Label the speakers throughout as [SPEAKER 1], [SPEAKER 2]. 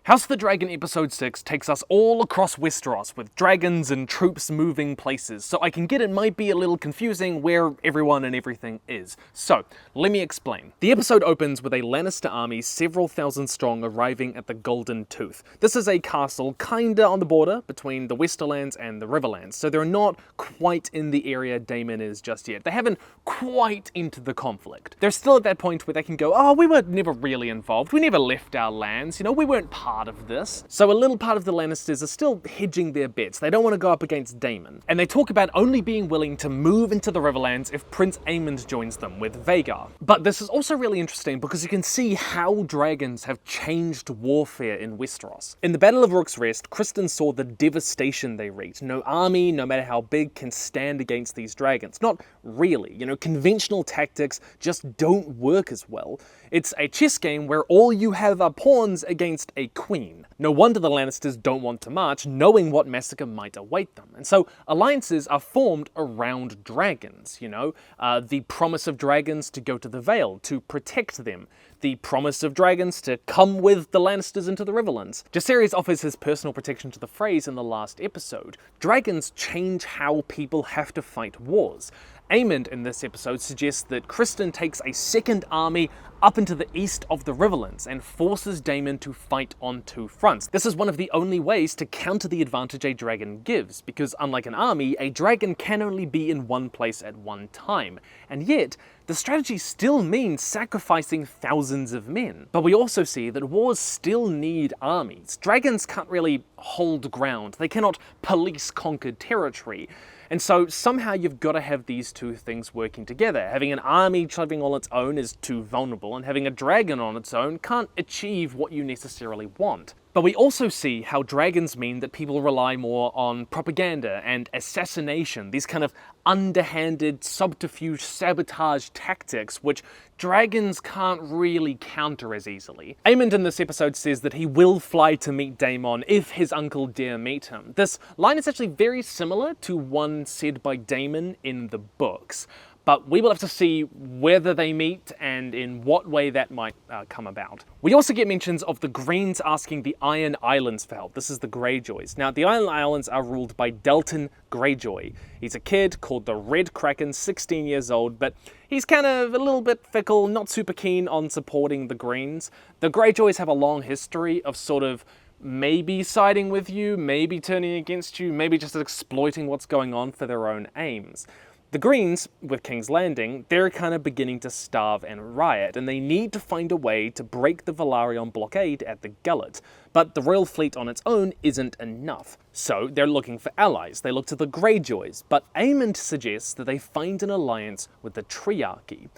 [SPEAKER 1] House of the Dragon Episode 6 takes us all across Westeros with dragons and troops moving places, so I can get it might be a little confusing where everyone and everything is. So, let me explain. The episode opens with a Lannister army several thousand strong arriving at the Golden Tooth. This is a castle kinda on the border between the Westerlands and the Riverlands, so they're not quite in the area Daemon is just yet. They haven't quite entered the conflict. They're still at that point where they can go, oh, we were never really involved, we never left our lands, you know, we weren't part of this. So a little part of the Lannisters are still hedging their bets. They don't want to go up against Daemon. And they talk about only being willing to move into the Riverlands if Prince Aemond joins them with Vhagar. But this is also really interesting because you can see how dragons have changed warfare in Westeros. In the Battle of Rook's Rest, Criston saw the devastation they wreaked. No army, no matter how big, can stand against these dragons. Not really. You know, conventional tactics just don't work as well. It's a chess game where all you have are pawns against a queen. No wonder the Lannisters don't want to march, knowing what massacre might await them. And so alliances are formed around dragons, you know? The promise of dragons to go to the Vale, to protect them. The promise of dragons to come with the Lannisters into the Riverlands. Jaehaerys offers his personal protection to the Freys in the last episode. Dragons change how people have to fight wars. Aemond in this episode suggests that Criston takes a second army up into the east of the Riverlands and forces Daemon to fight on two fronts. This is one of the only ways to counter the advantage a dragon gives, because unlike an army, a dragon can only be in one place at one time. And yet, the strategy still means sacrificing thousands of men. But we also see that wars still need armies. Dragons can't really hold ground. They cannot police conquered territory. And so somehow you've got to have these two things working together. Having an army traveling on its own is too vulnerable, and having a dragon on its own can't achieve what you necessarily want. But we also see how dragons mean that people rely more on propaganda and assassination, these kind of underhanded subterfuge sabotage tactics which dragons can't really counter as easily. Aemond in this episode says that he will fly to meet Daemon if his uncle dare meet him. This line is actually very similar to one said by Daemon in the books. But we will have to see whether they meet and in what way that might come about. We also get mentions of the Greens asking the Iron Islands for help. This is the Greyjoys. Now, the Iron Islands are ruled by Delton Greyjoy. He's a kid called the Red Kraken, 16 years old, but he's kind of a little bit fickle, not super keen on supporting the Greens. The Greyjoys have a long history of sort of maybe siding with you, maybe turning against you, maybe just exploiting what's going on for their own aims. The Greens, with King's Landing, they're kind of beginning to starve and riot, and they need to find a way to break the Velaryon blockade at the Gullet. But the royal fleet on its own isn't enough. So they're looking for allies. They look to the Greyjoys, but Aemond suggests that they find an alliance with the Triarchy.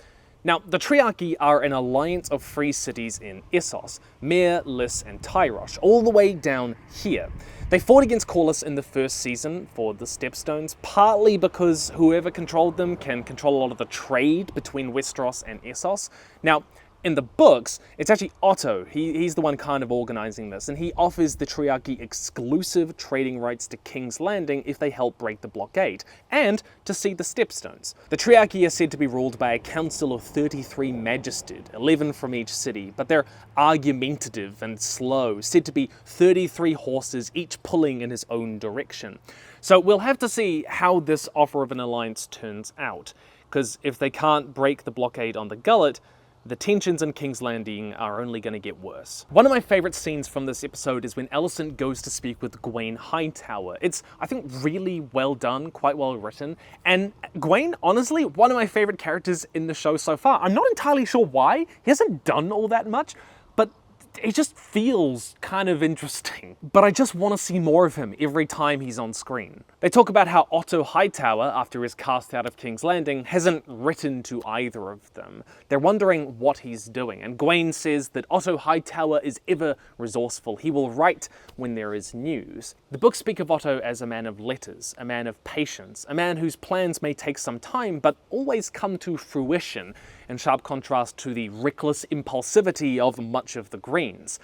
[SPEAKER 1] Now, the Triarchy are an alliance of free cities in Essos, Myr, Lys, and Tyrosh, all the way down here. They fought against Corlys in the first season for the Stepstones, partly because whoever controlled them can control a lot of the trade between Westeros and Essos. Now, in the books, it's actually Otto. He's the one kind of organizing this, and he offers the Triarchy exclusive trading rights to King's Landing if they help break the blockade, and to see the Stepstones. The Triarchy are said to be ruled by a council of 33 magisters, 11 from each city, but they're argumentative and slow, said to be 33 horses, each pulling in his own direction. So we'll have to see how this offer of an alliance turns out, because if they can't break the blockade on the Gullet, the tensions in King's Landing are only going to get worse. One of my favourite scenes from this episode is when Alicent goes to speak with Gwaine Hightower. It's, I think, really well done, quite well written, and Gwaine, honestly, one of my favourite characters in the show so far. I'm not entirely sure why. He hasn't done all that much, but it just feels kind of interesting. But I just want to see more of him every time he's on screen. They talk about how Otto Hightower, after his cast out of King's Landing, hasn't written to either of them. They're wondering what he's doing, and Gwaine says that Otto Hightower is ever resourceful. He will write when there is news. The books speak of Otto as a man of letters, a man of patience, a man whose plans may take some time but always come to fruition, in sharp contrast to the reckless impulsivity of much of the Greens.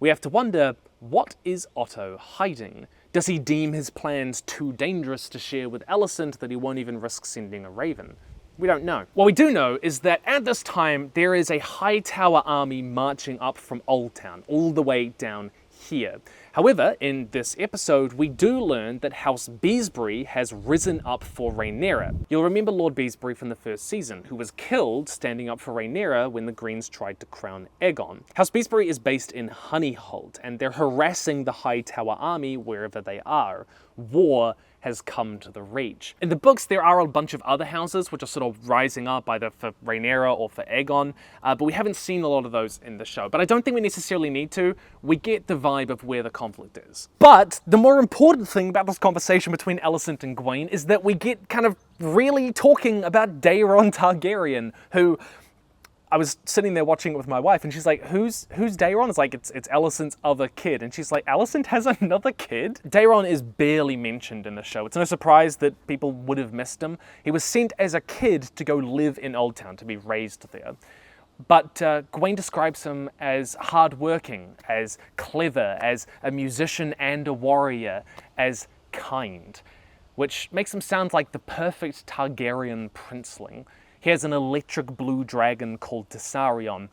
[SPEAKER 1] We have to wonder, what is Otto hiding? Does he deem his plans too dangerous to share with Alicent that he won't even risk sending a raven? We don't know. What we do know is that at this time there is a Hightower army marching up from Old Town, all the way down here. However, in this episode, we do learn that House Beesbury has risen up for Rhaenyra. You'll remember Lord Beesbury from the first season, who was killed standing up for Rhaenyra when the Greens tried to crown Aegon. House Beesbury is based in Honeyhold, and they're harassing the Hightower army wherever they are. War has come to the Reach. In the books, there are a bunch of other houses which are sort of rising up either for Rhaenyra or for Aegon, but we haven't seen a lot of those in the show. But I don't think we necessarily need to. We get the vibe of where the conflict is. But the more important thing about this conversation between Alicent and Gwaine is that we get kind of really talking about Daeron Targaryen, who... I was sitting there watching it with my wife, and she's like, who's Daeron? It's like, it's Alicent's other kid. And she's like, Alicent has another kid? Daeron is barely mentioned in the show. It's no surprise that people would have missed him. He was sent as a kid to go live in Old Town, to be raised there. But Gwaine describes him as hardworking, as clever, as a musician and a warrior, as kind, which makes him sound like the perfect Targaryen princeling. He has an electric blue dragon called Tessarion.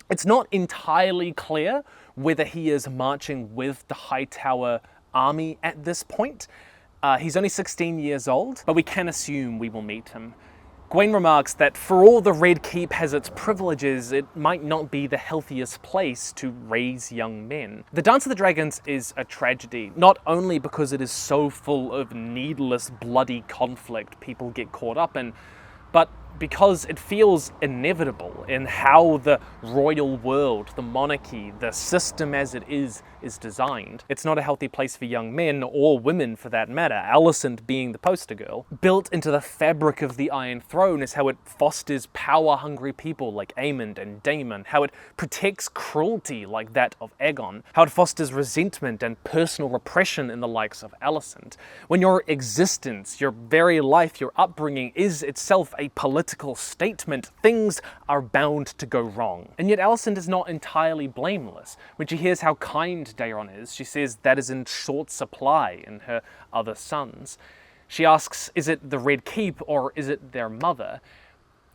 [SPEAKER 1] It's not entirely clear whether he is marching with the Hightower army at this point. He's only 16 years old, but we can assume we will meet him. Gwaine remarks that for all the Red Keep has its privileges, it might not be the healthiest place to raise young men. The Dance of the Dragons is a tragedy, not only because it is so full of needless, bloody conflict people get caught up in, but because it feels inevitable in how the royal world, the monarchy, the system as it is designed. It's not a healthy place for young men, or women for that matter, Alicent being the poster girl. Built into the fabric of the Iron Throne is how it fosters power-hungry people like Aemond and Daemon, how it protects cruelty like that of Aegon, how it fosters resentment and personal repression in the likes of Alicent. When your existence, your very life, your upbringing is itself a political statement, things are bound to go wrong. And yet Alicent is not entirely blameless. When she hears how kind Daeron is, she says that is in short supply in her other sons. She asks, is it the Red Keep or is it their mother?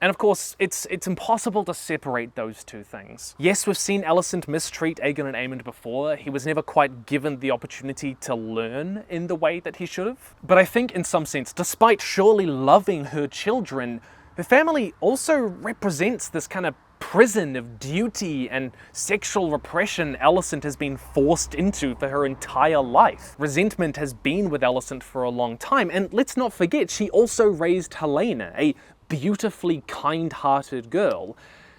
[SPEAKER 1] And of course, it's impossible to separate those two things. Yes, we've seen Alicent mistreat Aegon and Aemond before. He was never quite given the opportunity to learn in the way that he should have. But I think in some sense, despite surely loving her children, her family also represents this kind of prison of duty and sexual repression Alicent has been forced into for her entire life. Resentment has been with Alicent for a long time, and let's not forget, she also raised Helaena, a beautifully kind-hearted girl.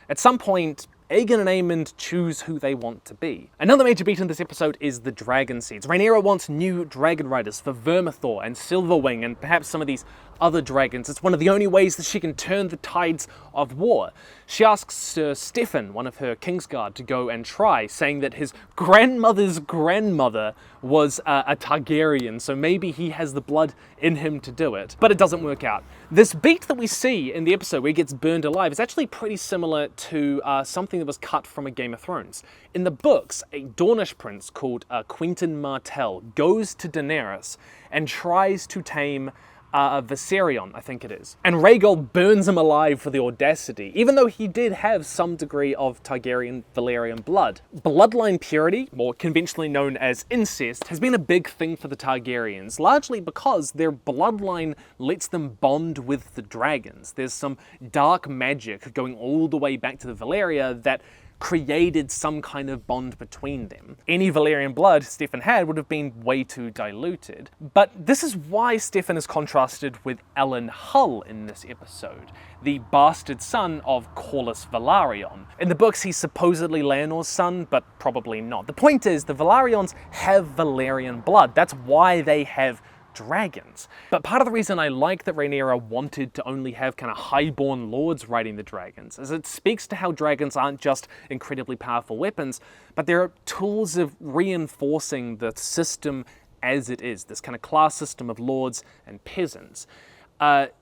[SPEAKER 1] At some point, Aegon and Aemond choose who they want to be. Another major beat in this episode is the dragon seeds. Rhaenyra wants new dragon riders for Vermithor and Silverwing and perhaps some of these other dragons. It's one of the only ways that she can turn the tides of war. She asks Sir Steffan, one of her Kingsguard, to go and try, saying that his grandmother's grandmother was a Targaryen, so maybe he has the blood in him to do it. But it doesn't work out. This beat that we see in the episode where he gets burned alive is actually pretty similar to something that was cut from a Game of Thrones. In the books, a Dornish prince called Quentyn Martell goes to Daenerys and tries to tame Viserion, I think it is. And Rhaegal burns him alive for the audacity, even though he did have some degree of Targaryen Valyrian blood. Bloodline purity, more conventionally known as incest, has been a big thing for the Targaryens, largely because their bloodline lets them bond with the dragons. There's some dark magic going all the way back to the Valyria that created some kind of bond between them. Any Valyrian blood Steffan had would have been way too diluted. But this is why Steffan is contrasted with Alan Hull in this episode, the bastard son of Corlys Velaryon. In the books, he's supposedly Laenor's son, but probably not. The point is, the Velaryons have Valyrian blood. That's why they have dragons. But part of the reason I like that Rhaenyra wanted to only have kind of highborn lords riding the dragons is it speaks to how dragons aren't just incredibly powerful weapons, but they're tools of reinforcing the system as it is, this kind of class system of lords and peasants.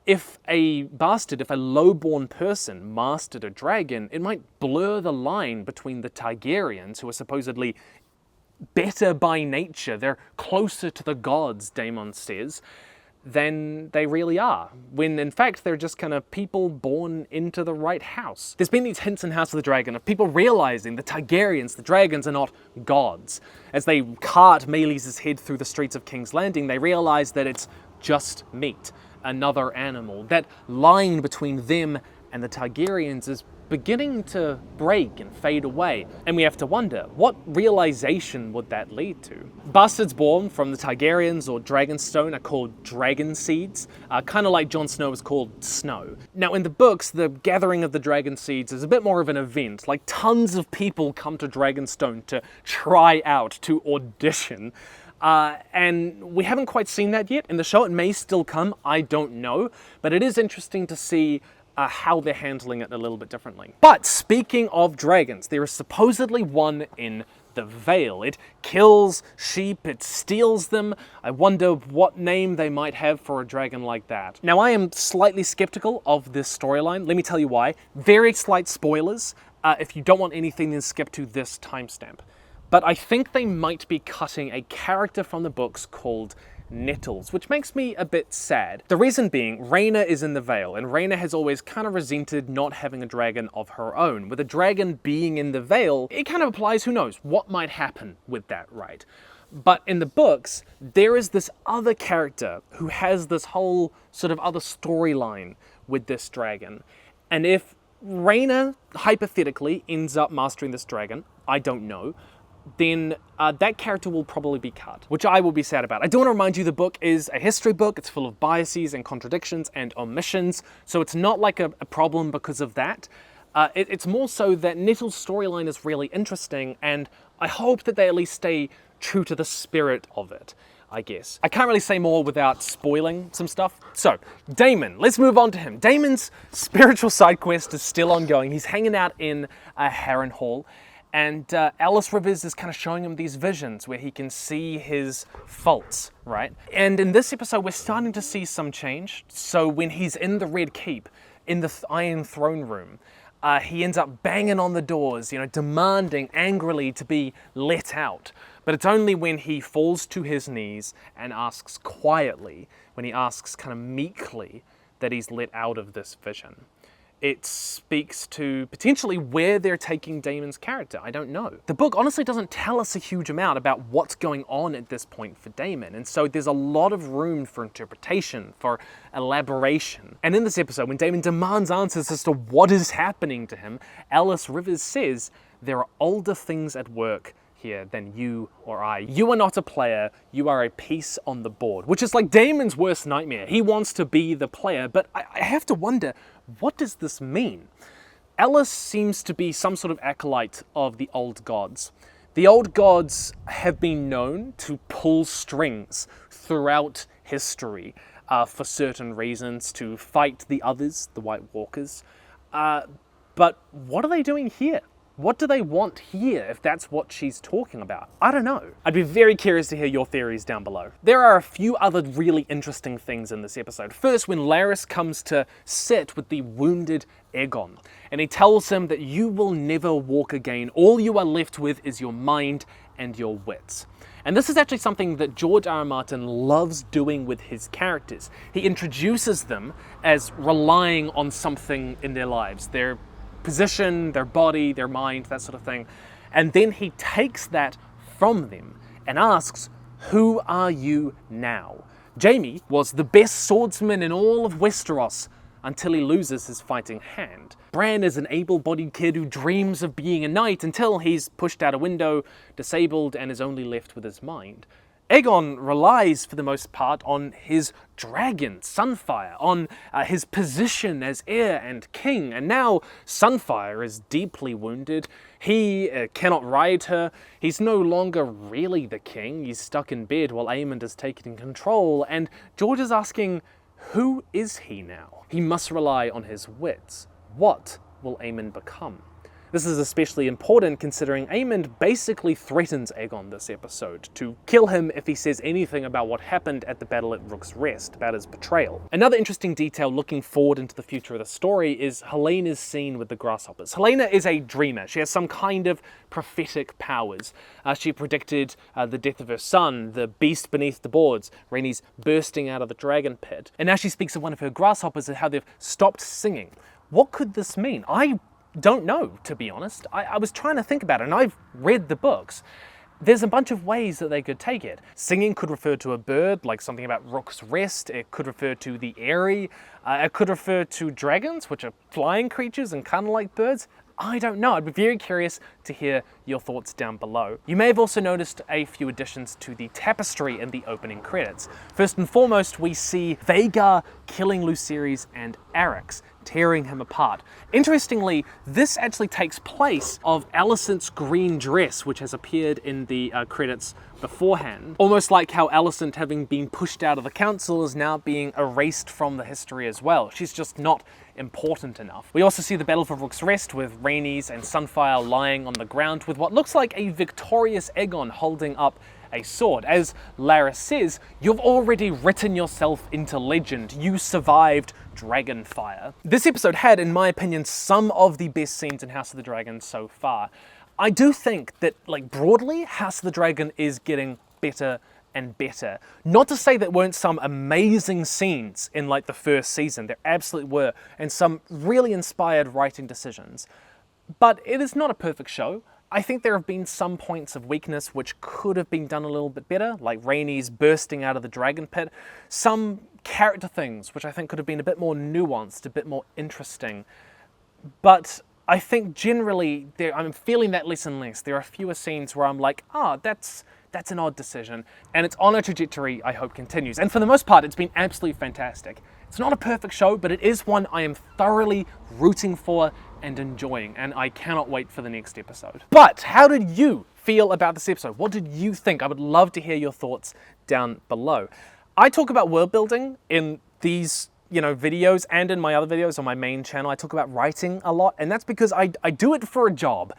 [SPEAKER 1] If a lowborn person mastered a dragon, it might blur the line between the Targaryens, who are supposedly better by nature, they're closer to the gods, Daemon says. than they really are, when in fact they're just kind of people born into the right house. There's been these hints in House of the Dragon of people realizing the Targaryens, the dragons, are not gods. As they cart Meleys' head through the streets of King's Landing, they realize that it's just meat, another animal. That line between them and the Targaryens is beginning to break and fade away, and we have to wonder, what realization would that lead to? Bastards born from the Targaryens or Dragonstone are called dragon seeds, kind of like Jon Snow is called Snow. Now in the books, the gathering of the dragon seeds is a bit more of an event, like tons of people come to Dragonstone to try out, to audition. And we haven't quite seen that yet in the show. It may still come, I don't know, but it is interesting to see how they're handling it a little bit differently. But speaking of dragons, there is supposedly one in the Vale. It kills sheep, it steals them. I wonder what name they might have for a dragon like that. Now I am slightly skeptical of this storyline. Let me tell you why. Very slight spoilers. If you don't want anything, then skip to this timestamp. But I think they might be cutting a character from the books called Nettles, which makes me a bit sad. The reason being, Rhaena is in the Vale, and Rhaena has always kind of resented not having a dragon of her own. With a dragon being in the Vale, it kind of applies, who knows, what might happen with that, right? But in the books, there is this other character who has this whole sort of other storyline with this dragon. And if Rhaena, hypothetically, ends up mastering this dragon, I don't know, then that character will probably be cut, which I will be sad about. I do want to remind you the book is a history book. It's full of biases and contradictions and omissions, so it's not like a problem because of that. It's more so that Nettles' storyline is really interesting, and I hope that they at least stay true to the spirit of it, I guess. I can't really say more without spoiling some stuff. So, Daemon, let's move on to him. Daemon's spiritual side quest is still ongoing. He's hanging out in Harrenhal, and Alyce Rivers is kind of showing him these visions where he can see his faults, right? And in this episode, we're starting to see some change. So when he's in the Red Keep, in the Iron Throne Room, he ends up banging on the doors, demanding angrily to be let out. But it's only when he falls to his knees and asks quietly, when he asks kind of meekly, that he's let out of this vision. It speaks to potentially where they're taking Daemon's character. I don't know. The book honestly doesn't tell us a huge amount about what's going on at this point for Daemon, and so there's a lot of room for interpretation, for elaboration. And in this episode, when Daemon demands answers as to what is happening to him, Alyce Rivers says, "There are older things at work here than you or I. You are not a player, you are a piece on the board," which is like Daemon's worst nightmare. He wants to be the player, but I have to wonder, what does this mean? Alyce seems to be some sort of acolyte of the old gods. The old gods have been known to pull strings throughout history for certain reasons, to fight the others, the White Walkers. But what are they doing here? What do they want here, if that's what she's talking about? I don't know. I'd be very curious to hear your theories down below. There are a few other really interesting things in this episode. First, when Larys comes to sit with the wounded Aegon, and he tells him that you will never walk again. All you are left with is your mind and your wits. And this is actually something that George R. R. Martin loves doing with his characters. He introduces them as relying on something in their lives. Their position, their body, their mind, that sort of thing. And then he takes that from them and asks, who are you now? Jaime was the best swordsman in all of Westeros until he loses his fighting hand. Bran is an able-bodied kid who dreams of being a knight until he's pushed out a window, disabled, and is only left with his mind. Aegon relies, for the most part, on his dragon, Sunfire, on his position as heir and king, and now Sunfire is deeply wounded. He cannot ride her. He's no longer really the king. He's stuck in bed while Aemond is taking control, and George is asking, who is he now? He must rely on his wits. What will Aemond become? This is especially important considering Aemond basically threatens Aegon this episode to kill him if he says anything about what happened at the Battle at Rook's Rest, about his betrayal. Another interesting detail looking forward into the future of the story is Helena's scene with the grasshoppers. Helena is a dreamer. She has some kind of prophetic powers. She predicted the death of her son, the beast beneath the boards, Rhaenys bursting out of the dragon pit. And now she speaks of one of her grasshoppers and how they've stopped singing. What could this mean? I don't know, to be honest. I was trying to think about it, and I've read the books. There's a bunch of ways that they could take it. Singing could refer to a bird, like something about Rook's Rest. It could refer to the Eyrie. It could refer to dragons, which are flying creatures and kind of like birds. I don't know. I'd be very curious to hear your thoughts down below. You may have also noticed a few additions to the tapestry in the opening credits. First and foremost, we see Vhagar killing Lucerys and Arrax, tearing him apart. Interestingly, this actually takes place of Alicent's green dress, which has appeared in the credits beforehand. Almost like how Alicent, having been pushed out of the council, is now being erased from the history as well. She's just not important enough. We also see the Battle for Rook's Rest with Rhaenys and Sunfire lying on the ground with what looks like a victorious Aegon holding up a sword. As Larys says, you've already written yourself into legend. You survived Dragonfire. This episode had, in my opinion, some of the best scenes in House of the Dragon so far. I do think that, like, broadly, House of the Dragon is getting better and better. Not to say there weren't some amazing scenes in, like, the first season. There absolutely were, and some really inspired writing decisions. But it is not a perfect show. I think there have been some points of weakness which could have been done a little bit better, like Rhaenys bursting out of the dragon pit. Some character things which I think could have been a bit more nuanced, a bit more interesting. But I think generally, I'm feeling that less and less. There are fewer scenes where I'm like, that's an odd decision. And it's on a trajectory I hope continues. And for the most part, it's been absolutely fantastic. It's not a perfect show, but it is one I am thoroughly rooting for and enjoying, and I cannot wait for the next episode. But how did you feel about this episode? What did you think? I would love to hear your thoughts down below. I talk about world building in these videos and in my other videos on my main channel. I talk about writing a lot, and that's because I do it for a job.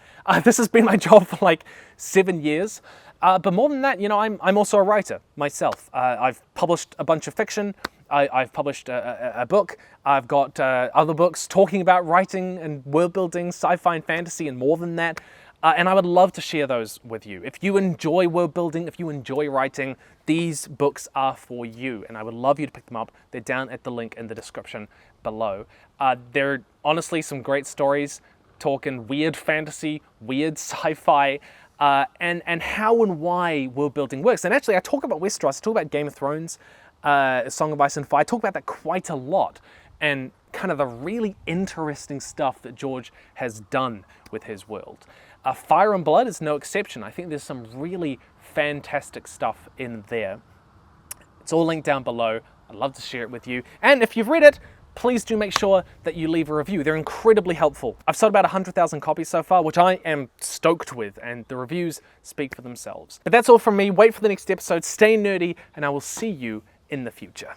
[SPEAKER 1] This has been my job for like 7 years. But more than that, I'm also a writer myself. I've published a bunch of fiction. I've published a book. I've got other books talking about writing and world building, sci-fi and fantasy, and more than that. And I would love to share those with you. If you enjoy world building, if you enjoy writing, these books are for you, and I would love you to pick them up. They're down at the link in the description below. There are honestly some great stories, talking weird fantasy, weird sci-fi, and how and why world building works. And actually, I talk about Westeros, I talk about Game of Thrones, Song of Ice and Fire. I talk about that quite a lot, and kind of the really interesting stuff that George has done with his world. Fire and Blood is no exception. I think there's some really fantastic stuff in there. It's all linked down below. I'd love to share it with you. And if you've read it, please do make sure that you leave a review. They're incredibly helpful. I've sold about 100,000 copies so far, which I am stoked with, and the reviews speak for themselves. But that's all from me. Wait for the next episode. Stay nerdy, and I will see you in the future.